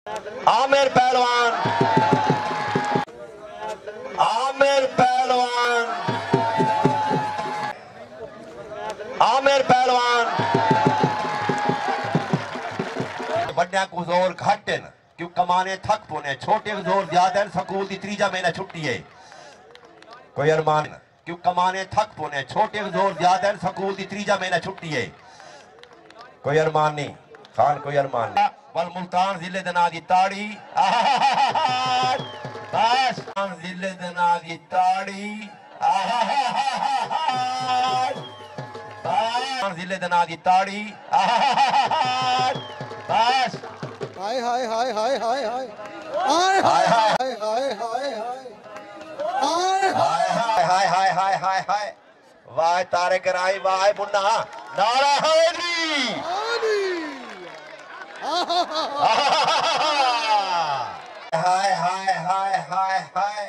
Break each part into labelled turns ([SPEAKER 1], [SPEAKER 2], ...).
[SPEAKER 1] आमिर पहलवान, आमिर पहलवान, आमिर पहलवान। बड़े को जोर घट है क्यों कमाने थक पोने, छोटे को जोर ज्यादा है। स्कूल की तीजा महीना छुट्टी है, कोई अरमान क्यों कमाने थक पोने, छोटे को जोर ज्यादा है। स्कूल की तीजा महीना छुट्टी है, कोई अरमान नहीं खान, कोई अरमान नहीं। बल मुल्तान जिले दे नां दी ताड़ी, बस जिले दे नां दी ताड़ी, जिले दे नां दी ताड़ी, बस।
[SPEAKER 2] हाय हाय हाय हाय हाय हाय हाय हाय हाय हाय हाय
[SPEAKER 1] हाय हाय हाय हाय हाय हाय। वाह तारे कराई, वाह मुन्ना, नारा हैदरी। हाय हाय हाय हाय हाय।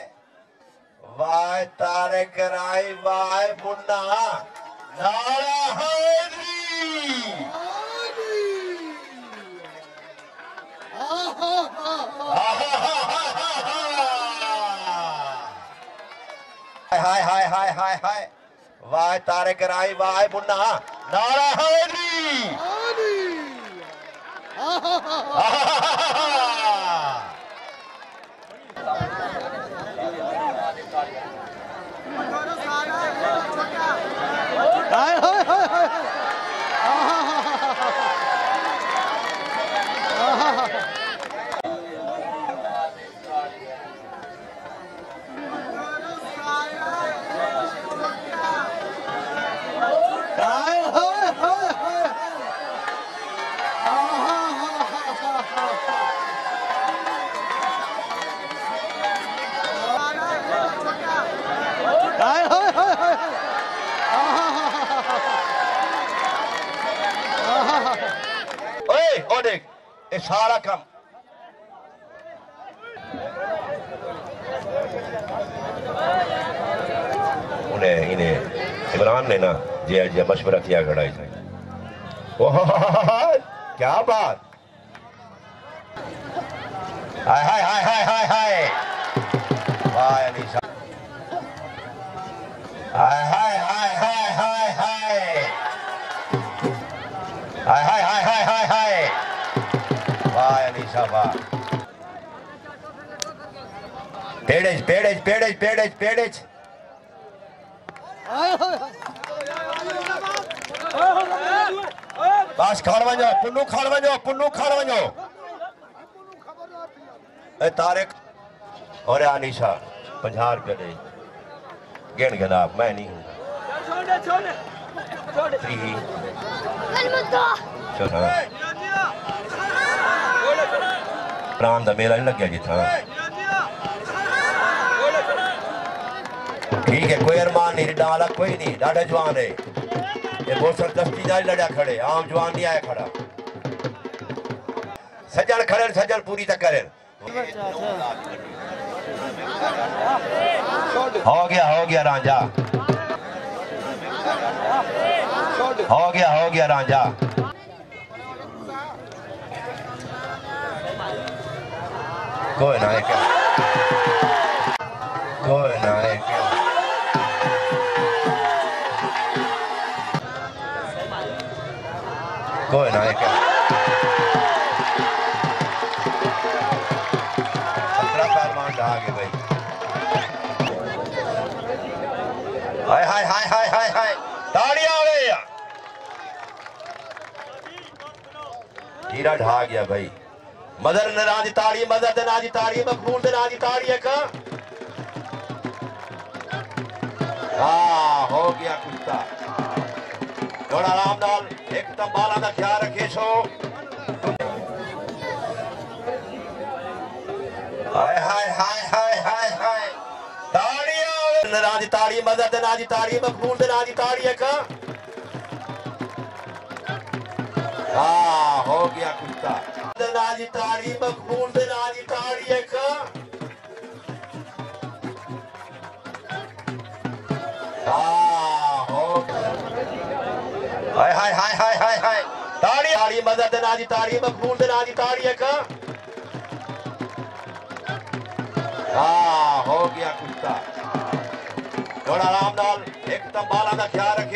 [SPEAKER 1] वाह तारे कराई, वाह मुन्ना, नारा हैदरी। हाय हाय हाय हाय हाय। वाह तारे कराई, वाह मुन्ना, नारा हैदरी। ओ देख ये सारा काम उन्हें इन्हें इमरान ने ना जे मशवरा किया खड़ा है। ओह क्या बात। हाय हाय हाय हाय हाय हाय। वाह अनीसा। हाय हाय हाय हाय हाय हाय। हाय हाय हाय हाय हाय हाय। वाह अनीसा वाह। पेड़ेज पेड़ेज पेड़ेज पेड़ेज पेड़ेज। बस खान वञो पुन्नू, खान वञो पुन्नू, खान वञो। ए तारिक और अनीशा 50 रुपये दे गिन गिनाब, मैं नहीं हूँ। राम दा मेला नहीं लग्या जिथा। ठीक है कोई अरमान नहीं, डाला कोई नहीं, डाढ़ा जवान है ये। बोसर दस्ती ना लड़ा खड़े, आम जवान नहीं आया खड़ा। सज्जन खड़े, सज्जन पूरी तक करें। हो गया रांझा, हो गया रांझा। कोई ना है क्या, कोई ना है क्या। कोई ना है क्या। 17 पहलवान ढा गए भाई। हाय हाय हाय हाय हाय हाय। ताड़ियां हो गई, हीरा ढा गया भाई। मदर ने ना दी ताड़ी, मदर दे ना दी ताड़ी, मकबूल दे ना दी ताड़ी है का। हाँ हो गया कुत्ता। थोड़ा आराम नाल एकदम बाला का ख्याल रखे सो। हाय हाय हाय हाय हाय हाय। ताड़ियां ना दी ताड़ी, मदर दे ना दी ताड़ी, मकबूल दे ना दी ताड़ी है का। हाँ हो गया कुत्ता। ना दी ताड़ी, मकबूल दे ना दी ताड़ी है का। हाय हाय हाय हाय हाय हाय। ताड़ी ताड़ी मदद दे ना दी ताड़ी, मकबूल दे ना दी ताड़ी है का। थोड़ा आराम नाल एकदम बाला का ख्याल रख